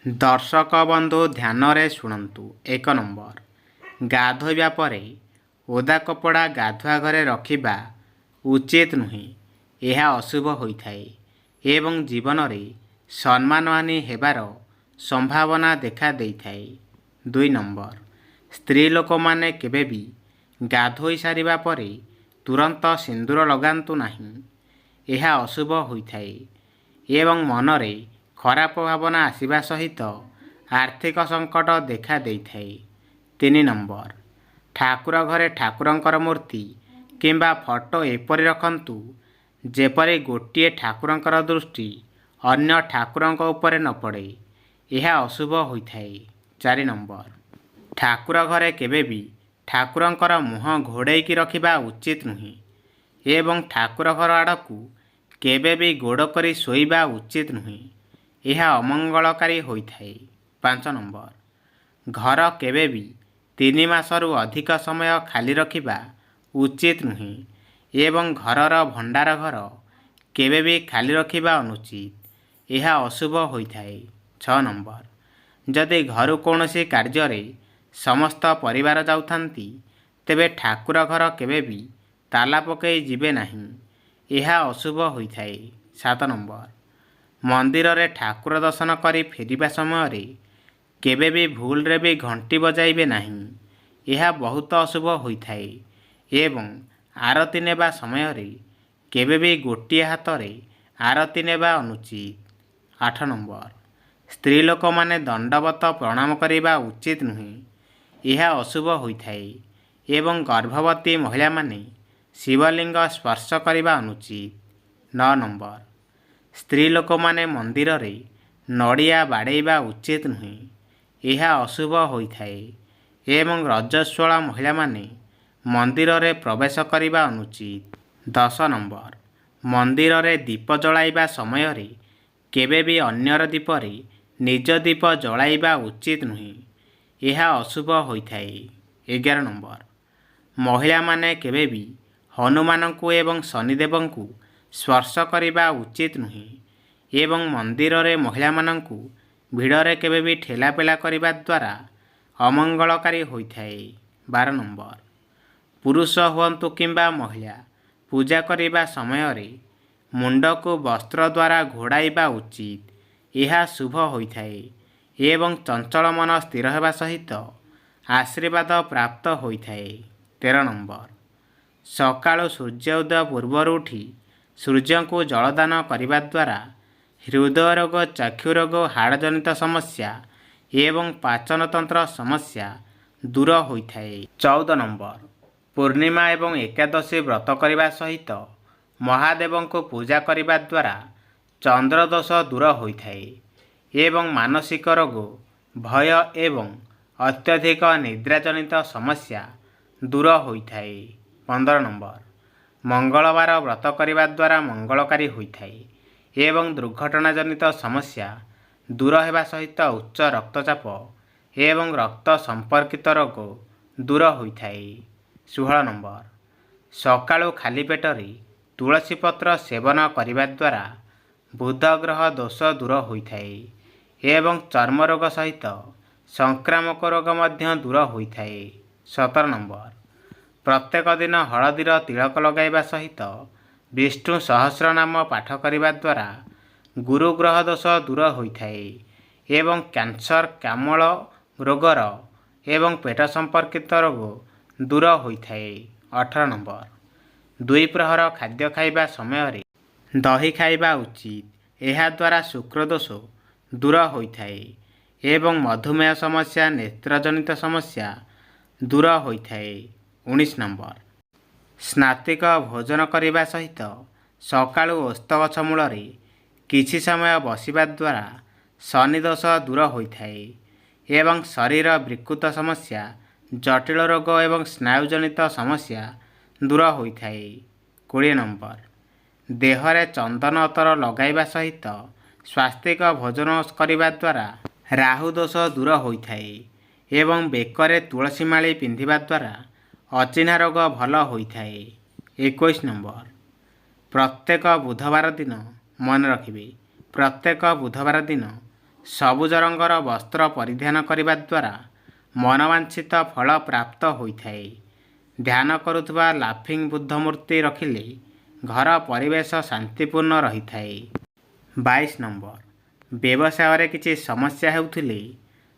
ଦର୍ଶକ ବନ୍ଧୁ ଧ୍ୟାନରେ ଶୁଣନ୍ତୁ। 1 ନମ୍ବର, ଗାଧୋଇବା ପରେ ଓଦା କପଡ଼ା ଗାଧୁଆ ଘରେ ରଖିବା ଉଚିତ ନୁହେଁ। ଏହା ଅଶୁଭ ହୋଇଥାଏ ଏବଂ ଜୀବନରେ ସମ୍ମାନହାନି ହେବାର ସମ୍ଭାବନା ଦେଖା ଦେଇଥାଏ। 2 ନମ୍ବର, ସ୍ତ୍ରୀ ଲୋକମାନେ କେବେ ବି ଗାଧୋଇ ସାରିବା ପରେ ତୁରନ୍ତ ସିନ୍ଦୁର ଲଗାନ୍ତୁ ନାହିଁ। ଏହା ଅଶୁଭ ହୋଇଥାଏ ଏବଂ ମନରେ ଖରାପ ଭାବନା ଆସିବା ସହିତ ଆର୍ଥିକ ସଙ୍କଟ ଦେଖା ଦେଇଥାଏ। 3 ନମ୍ବର, ଠାକୁର ଘରେ ଠାକୁରଙ୍କର ମୂର୍ତ୍ତି କିମ୍ବା ଫଟୋ ଏପରି ରଖନ୍ତୁ ଯେପରି ଗୋଟିଏ ଠାକୁରଙ୍କର ଦୃଷ୍ଟି ଅନ୍ୟ ଠାକୁରଙ୍କ ଉପରେ ନ ପଡ଼େ। ଏହା ଅଶୁଭ ହୋଇଥାଏ। 4 ନମ୍ବର, ଠାକୁର ଘରେ କେବେ ବି ଠାକୁରଙ୍କର ମୁହଁ ଘୋଡ଼େଇକି ରଖିବା ଉଚିତ ନୁହେଁ ଏବଂ ଠାକୁର ଘର ଆଡ଼କୁ କେବେ ବି ଗୋଡ଼ କରି ଶୋଇବା ଉଚିତ ନୁହେଁ। ଏହା ଅମଙ୍ଗଳକାରୀ ହୋଇଥାଏ। 5 ନମ୍ବର, ଘର କେବେ ବି 3 ମାସରୁ ଅଧିକ ସମୟ ଖାଲି ରଖିବା ଉଚିତ ନୁହେଁ ଏବଂ ଘରର ଭଣ୍ଡାର ଘର କେବେ ବି ଖାଲି ରଖିବା ଅନୁଚିତ। ଏହା ଅଶୁଭ ହୋଇଥାଏ। 6 ନମ୍ବର, ଯଦି ଘରୁ କୌଣସି କାର୍ଯ୍ୟରେ ସମସ୍ତ ପରିବାର ଯାଉଥାନ୍ତି ତେବେ ଠାକୁର ଘର କେବେ ବି ତାଲା ପକାଇ ଯିବେ ନାହିଁ। ଏହା ଅଶୁଭ ହୋଇଥାଏ। 7 ନମ୍ବର, ମନ୍ଦିରରେ ଠାକୁର ଦର୍ଶନ କରି ଫେରିବା ସମୟରେ କେବେ ବି ଭୁଲରେ ବି ଘଣ୍ଟି ବଜାଇବେ ନାହିଁ। ଏହା ବହୁତ ଅଶୁଭ ହୋଇଥାଏ ଏବଂ ଆରତି ନେବା ସମୟରେ କେବେ ବି ଗୋଟିଏ ହାତରେ ଆରତି ନେବା ଅନୁଚିତ। 8 ନମ୍ବର, ସ୍ତ୍ରୀ ଲୋକମାନେ ଦଣ୍ଡବତ ପ୍ରଣାମ କରିବା ଉଚିତ ନୁହେଁ। ଏହା ଅଶୁଭ ହୋଇଥାଏ ଏବଂ ଗର୍ଭବତୀ ମହିଳାମାନେ ଶିବଲିଙ୍ଗ ସ୍ପର୍ଶ କରିବା ଅନୁଚିତ। 9 ନମ୍ବର, ସ୍ତ୍ରୀ ଲୋକମାନେ ମନ୍ଦିରରେ ନଡ଼ିଆ ବାଡ଼େଇବା ଉଚିତ ନୁହେଁ। ଏହା ଅଶୁଭ ହୋଇଥାଏ ଏବଂ ରଜସ୍ୱଳା ମହିଳାମାନେ ମନ୍ଦିରରେ ପ୍ରବେଶ କରିବା ଅନୁଚିତ। 10 ନମ୍ବର, ମନ୍ଦିରରେ ଦୀପ ଜଳାଇବା ସମୟରେ କେବେ ବି ଅନ୍ୟର ଦୀପରେ ନିଜ ଦୀପ ଜଳାଇବା ଉଚିତ ନୁହେଁ। ଏହା ଅଶୁଭ ହୋଇଥାଏ। 11 ନମ୍ବର, ମହିଳାମାନେ କେବେ ବି ହନୁମାନଙ୍କୁ ଏବଂ ଶନିଦେବଙ୍କୁ ସ୍ପର୍ଶ କରିବା ଉଚିତ ନୁହେଁ ଏବଂ ମନ୍ଦିରରେ ମହିଳାମାନଙ୍କୁ ଭିଡ଼ରେ କେବେ ବି ଠେଲାପେଲା କରିବା ଦ୍ୱାରା ଅମଙ୍ଗଳକାରୀ ହୋଇଥାଏ। 12 ନମ୍ବର, ପୁରୁଷ ହୁଅନ୍ତୁ କିମ୍ବା ମହିଳା ପୂଜା କରିବା ସମୟରେ ମୁଣ୍ଡକୁ ବସ୍ତ୍ର ଦ୍ୱାରା ଘୋଡ଼ାଇବା ଉଚିତ। ଏହା ଶୁଭ ହୋଇଥାଏ ଏବଂ ଚଞ୍ଚଳ ମନ ସ୍ଥିର ହେବା ସହିତ ଆଶୀର୍ବାଦ ପ୍ରାପ୍ତ ହୋଇଥାଏ। 13 ନମ୍ବର, ସକାଳୁ ସୂର୍ଯ୍ୟ ଉଦୟ ପୂର୍ବରୁ ଉଠି ସୂର୍ଯ୍ୟଙ୍କୁ ଜଳଦାନ କରିବା ଦ୍ୱାରା ହୃଦୟ ରୋଗ, ଚକ୍ଷୁ ରୋଗ, ହାଡ଼ଜନିତ ସମସ୍ୟା ଏବଂ ପାଚନତନ୍ତ୍ର ସମସ୍ୟା ଦୂର ହୋଇଥାଏ। 14 ନମ୍ବର, ପୂର୍ଣ୍ଣିମା ଏବଂ ଏକାଦଶୀ ବ୍ରତ କରିବା ସହିତ ମହାଦେବଙ୍କୁ ପୂଜା କରିବା ଦ୍ୱାରା ଚନ୍ଦ୍ରଦୋଷ ଦୂର ହୋଇଥାଏ ଏବଂ ମାନସିକ ରୋଗ, ଭୟ ଏବଂ ଅତ୍ୟଧିକ ନିଦ୍ରାଜନିତ ସମସ୍ୟା ଦୂର ହୋଇଥାଏ। 15 ନମ୍ବର, ମଙ୍ଗଳବାର ବ୍ରତ କରିବା ଦ୍ୱାରା ମଙ୍ଗଳକାରୀ ହୋଇଥାଏ ଏବଂ ଦୁର୍ଘଟଣାଜନିତ ସମସ୍ୟା ଦୂର ହେବା ସହିତ ଉଚ୍ଚ ରକ୍ତଚାପ ଏବଂ ରକ୍ତ ସମ୍ପର୍କିତ ରୋଗ ଦୂର ହୋଇଥାଏ। 16 ନମ୍ବର, ସକାଳୁ ଖାଲି ପେଟରେ ତୁଳସୀ ପତ୍ର ସେବନ କରିବା ଦ୍ୱାରା ବୁଧ ଗ୍ରହ ଦୋଷ ଦୂର ହୋଇଥାଏ ଏବଂ ଚର୍ମ ରୋଗ ସହିତ ସଂକ୍ରାମକ ରୋଗ ମଧ୍ୟ ଦୂର ହୋଇଥାଏ। 17 ନମ୍ବର, ପ୍ରତ୍ୟେକ ଦିନ ହଳଦୀର ତିଳକ ଲଗାଇବା ସହିତ ବିଷ୍ଣୁ ସହସ୍ର ନାମ ପାଠ କରିବା ଦ୍ୱାରା ଗୁରୁ ଗ୍ରହ ଦୋଷ ଦୂର ହୋଇଥାଏ ଏବଂ କ୍ୟାନ୍ସର, କାମଳ ରୋଗର ଏବଂ ପେଟ ସମ୍ପର୍କିତ ରୋଗ ଦୂର ହୋଇଥାଏ। 18 ନମ୍ବର, ଦ୍ୱିପ୍ରହର ଖାଦ୍ୟ ଖାଇବା ସମୟରେ ଦହି ଖାଇବା ଉଚିତ। ଏହାଦ୍ୱାରା ଶୁକ୍ରଦୋଷ ଦୂର ହୋଇଥାଏ ଏବଂ ମଧୁମେହ ସମସ୍ୟା, ନେତ୍ରଜନିତ ସମସ୍ୟା ଦୂର ହୋଇଥାଏ। 19 ନମ୍ବର, ସ୍ନାତିକ ଭୋଜନ କରିବା ସହିତ ସକାଳୁ ଓସ୍ତ ଗଛ ମୂଳରେ କିଛି ସମୟ ବସିବା ଦ୍ୱାରା ଶନିଦୋଷ ଦୂର ହୋଇଥାଏ ଏବଂ ଶରୀର ବିକୃତ ସମସ୍ୟା, ଜଟିଳ ରୋଗ ଏବଂ ସ୍ନାୟୁଜନିତ ସମସ୍ୟା ଦୂର ହୋଇଥାଏ। 20 ନମ୍ବର, ଦେହରେ ଚନ୍ଦନ ଅତର ଲଗାଇବା ସହିତ ସ୍ୱାସ୍ତିକ ଭୋଜନ କରିବା ଦ୍ୱାରା ରାହୁ ଦୋଷ ଦୂର ହୋଇଥାଏ ଏବଂ ବେକରେ ତୁଳସୀ ମାଳି ପିନ୍ଧିବା ଦ୍ୱାରା ଅଚିହ୍ନା ରୋଗ ଭଲ ହୋଇଥାଏ। 21 ନମ୍ବର, ପ୍ରତ୍ୟେକ ବୁଧବାର ଦିନ ମନେ ରଖିବେ, ପ୍ରତ୍ୟେକ ବୁଧବାର ଦିନ ସବୁଜ ରଙ୍ଗର ବସ୍ତ୍ର ପରିଧାନ କରିବା ଦ୍ୱାରା ମନବାଞ୍ଛିତ ଫଳ ପ୍ରାପ୍ତ ହୋଇଥାଏ। ଧ୍ୟାନ କରୁଥିବା ଲାଫିଂ ବୁଦ୍ଧ ମୂର୍ତ୍ତି ରଖିଲେ ଘର ପରିବେଶ ଶାନ୍ତିପୂର୍ଣ୍ଣ ରହିଥାଏ। 22 ନମ୍ବର, ବ୍ୟବସାୟରେ କିଛି ସମସ୍ୟା ହେଉଥିଲେ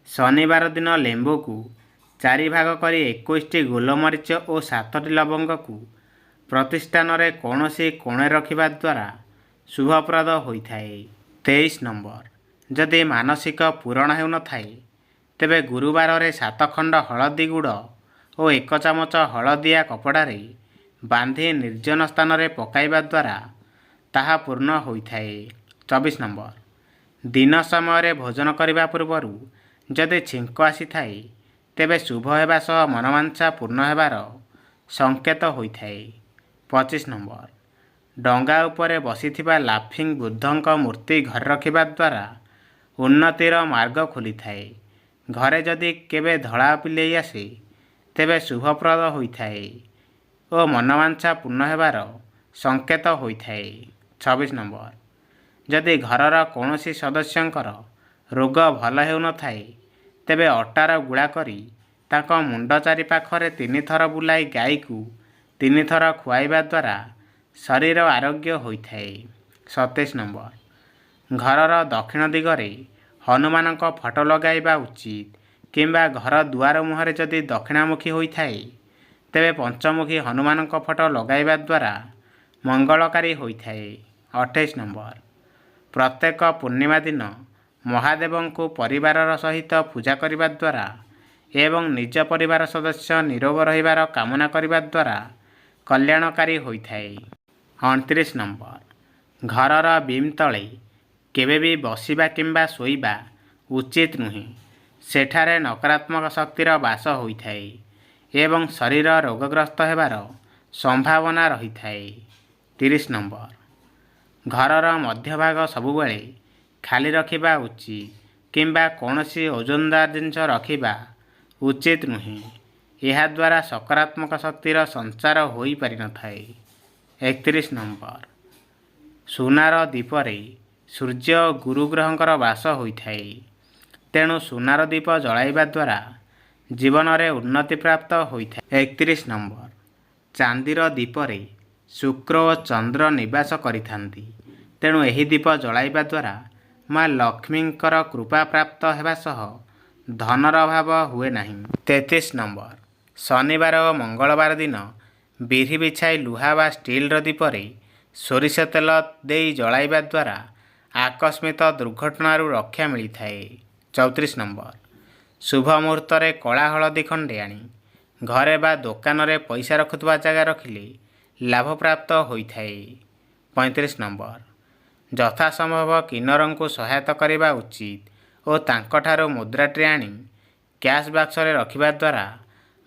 ଶନିବାର ଦିନ ଲେମ୍ବୁକୁ 4 ଭାଗ କରି 21ଟି ଗୋଲମରିଚ ଓ 7ଟି ଲବଙ୍ଗକୁ ପ୍ରତିଷ୍ଠାନରେ କୌଣସି କୋଣରେ ରଖିବା ଦ୍ୱାରା ଶୁଭପ୍ରଦ ହୋଇଥାଏ। 23 ନମ୍ବର, ଯଦି ମାନସିକ ପୂରଣ ହେଉନଥାଏ ତେବେ ଗୁରୁବାରରେ 7 ଖଣ୍ଡ ହଳଦୀ ଗୁଡ଼ ଓ 1 ଚାମଚ ହଳଦିଆ କପଡ଼ାରେ ବାନ୍ଧି ନିର୍ଜନ ସ୍ଥାନରେ ପକାଇବା ଦ୍ୱାରା ତାହା ପୂର୍ଣ୍ଣ ହୋଇଥାଏ। 24 ନମ୍ବର, ଦିନ ସମୟରେ ଭୋଜନ କରିବା ପୂର୍ବରୁ ଯଦି ଛିଙ୍କ ଆସିଥାଏ ତେବେ ଶୁଭ ହେବା ସହ ମନବାଞ୍ଛା ପୂର୍ଣ୍ଣ ହେବାର ସଂକେତ ହୋଇଥାଏ। 25 ନମ୍ବର, ଡଙ୍ଗା ଉପରେ ବସିଥିବା ଲାଫିଂ ବୁଦ୍ଧଙ୍କ ମୂର୍ତ୍ତି ଘରେ ରଖିବା ଦ୍ୱାରା ଉନ୍ନତିର ମାର୍ଗ ଖୋଲିଥାଏ। ଘରେ ଯଦି କେବେ ଧଳା ବିଲେଇ ଆସେ ତେବେ ଶୁଭପ୍ରଦ ହୋଇଥାଏ ଓ ମନବାଞ୍ଛା ପୂର୍ଣ୍ଣ ହେବାର ସଂକେତ ହୋଇଥାଏ। 26 ନମ୍ବର, ଯଦି ଘରର କୌଣସି ସଦସ୍ୟଙ୍କର ରୋଗ ଭଲ ହେଉନଥାଏ ତେବେ ଅଟାର ଗୁଳା କରି ତାଙ୍କ ମୁଣ୍ଡ ଚାରିପାଖରେ 3 ଥର ବୁଲାଇ ଗାଈକୁ 3 ଥର ଖୁଆଇବା ଦ୍ୱାରା ଶରୀର ଆରୋଗ୍ୟ ହୋଇଥାଏ। 27 ନମ୍ବର, ଘରର ଦକ୍ଷିଣ ଦିଗରେ ହନୁମାନଙ୍କ ଫଟୋ ଲଗାଇବା ଉଚିତ କିମ୍ବା ଘର ଦୁଆର ମୁହଁରେ ଯଦି ଦକ୍ଷିଣମୁଖୀ ହୋଇଥାଏ ତେବେ ପଞ୍ଚମୁଖୀ ହନୁମାନଙ୍କ ଫଟୋ ଲଗାଇବା ଦ୍ୱାରା ମଙ୍ଗଳକାରୀ ହୋଇଥାଏ। 28 ନମ୍ବର, ପ୍ରତ୍ୟେକ ପୂର୍ଣ୍ଣିମା ଦିନ ମହାଦେବଙ୍କୁ ପରିବାରର ସହିତ ପୂଜା କରିବା ଦ୍ୱାରା ଏବଂ ନିଜ ପରିବାର ସଦସ୍ୟ ନିରୋଗ ରହିବାର କାମନା କରିବା ଦ୍ୱାରା କଲ୍ୟାଣକାରୀ ହୋଇଥାଏ। 29 ନମ୍ବର, ଘରର ବିମ୍ ତଳେ କେବେ ବି ବସିବା କିମ୍ବା ଶୋଇବା ଉଚିତ ନୁହେଁ। ସେଠାରେ ନକାରାତ୍ମକ ଶକ୍ତିର ବାସ ହୋଇଥାଏ ଏବଂ ଶରୀର ରୋଗଗ୍ରସ୍ତ ହେବାର ସମ୍ଭାବନା ରହିଥାଏ। 30 ନମ୍ବର, ଘରର ମଧ୍ୟଭାଗ ସବୁବେଳେ ଖାଲି ରଖିବା ଉଚିତ କିମ୍ବା କୌଣସି ଓଜନଦାର ଜିନିଷ ରଖିବା ଉଚିତ ନୁହେଁ। ଏହାଦ୍ୱାରା ସକାରାତ୍ମକ ଶକ୍ତିର ସଞ୍ଚାର ହୋଇପାରିନଥାଏ। 31 ନମ୍ବର, ସୁନାର ଦୀପରେ ସୂର୍ଯ୍ୟ ଓ ଗୁରୁ ଗ୍ରହଙ୍କର ବାସ ହୋଇଥାଏ। ତେଣୁ ସୁନାର ଦୀପ ଜଳାଇବା ଦ୍ୱାରା ଜୀବନରେ ଉନ୍ନତି ପ୍ରାପ୍ତ ହୋଇଥାଏ। 31 ନମ୍ବର, ଚାନ୍ଦିର ଦୀପରେ ଶୁକ୍ର ଓ ଚନ୍ଦ୍ର ନିବାସ କରିଥାନ୍ତି। ତେଣୁ ଏହି ଦୀପ ଜଳାଇବା ଦ୍ୱାରା ମା ଲକ୍ଷ୍ମୀଙ୍କର କୃପା ପ୍ରାପ୍ତ ହେବା ସହ ଧନର ଅଭାବ ହୁଏ ନାହିଁ। 33 ନମ୍ବର, ଶନିବାର ଓ ମଙ୍ଗଳବାର ଦିନ ବିରି ବିଛାଇ ଲୁହା ବା ଷ୍ଟିଲର ଦୀପରେ ସୋରିଷ ତେଲ ଦେଇ ଜଳାଇବା ଦ୍ୱାରା ଆକସ୍ମିକ ଦୁର୍ଘଟଣାରୁ ରକ୍ଷା ମିଳିଥାଏ। 34 ନମ୍ବର, ଶୁଭ ମୁହୂର୍ତ୍ତରେ କଳା ହଳଦୀ ଖଣ୍ଡେ ଆଣି ଘରେ ବା ଦୋକାନରେ ପଇସା ରଖୁଥିବା ଜାଗା ରଖିଲେ ଲାଭପ୍ରାପ୍ତ ହୋଇଥାଏ। 35 ନମ୍ବର, ଯଥାସମ୍ଭବ କିନ୍ନରଙ୍କୁ ସହାୟତା କରିବା ଉଚିତ ଓ ତାଙ୍କଠାରୁ ମୁଦ୍ରାଟିଏ ଆଣି କ୍ୟାସ୍ ବାକ୍ସରେ ରଖିବା ଦ୍ୱାରା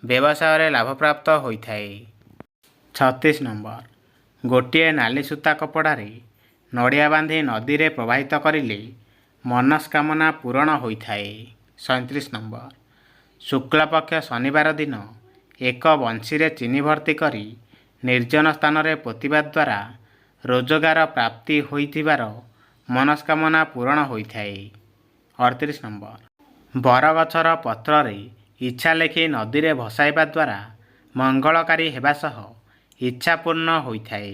ବ୍ୟବସାୟରେ ଲାଭପ୍ରାପ୍ତ ହୋଇଥାଏ। 36 ନମ୍ବର, ଗୋଟିଏ ନାଲି ସୂତା କପଡ଼ାରେ ନଡ଼ିଆ ବାନ୍ଧି ନଦୀରେ ପ୍ରବାହିତ କରିଲେ ମନସ୍କାମନା ପୂରଣ ହୋଇଥାଏ। 37 ନମ୍ବର, ଶୁକ୍ଳପକ୍ଷ ଶନିବାର ଦିନ ଏକ ବଂଶୀରେ ଚିନି ଭର୍ତ୍ତି କରି ନିର୍ଜନ ସ୍ଥାନରେ ପୋତିବା ଦ୍ୱାରା ରୋଜଗାର ପ୍ରାପ୍ତି ହୋଇଥିବାର ମନସ୍କାମନା ପୂରଣ ହୋଇଥାଏ। 38 ନମ୍ବର, ବରଗଛର ପତ୍ରରେ ଇଚ୍ଛା ଲେଖି ନଦୀରେ ଭସାଇବା ଦ୍ୱାରା ମଙ୍ଗଳକାରୀ ହେବା ସହ ଇଚ୍ଛା ପୂର୍ଣ୍ଣ ହୋଇଥାଏ।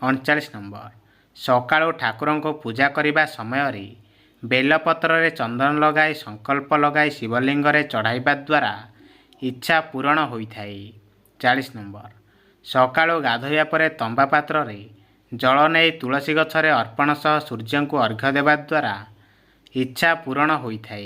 39 ନମ୍ବର, ସକାଳୁ ଠାକୁରଙ୍କୁ ପୂଜା କରିବା ସମୟରେ ବେଲପତ୍ରରେ ଚନ୍ଦନ ଲଗାଇ ସଂକଳ୍ପ ଲଗାଇ ଶିବଲିଙ୍ଗରେ ଚଢ଼ାଇବା ଦ୍ୱାରା ଇଚ୍ଛା ପୂରଣ ହୋଇଥାଏ। 40 ନମ୍ବର, ସକାଳୁ ଗାଧୋଇବା ପରେ ତମ୍ବା ପାତ୍ରରେ ଜଳ ନେଇ ତୁଳସୀ ଗଛରେ ଅର୍ପଣ ସହ ସୂର୍ଯ୍ୟଙ୍କୁ ଅର୍ଘ୍ୟ ଦେବା ଦ୍ୱାରା ଇଚ୍ଛା ପୂରଣ ହୋଇଥାଏ।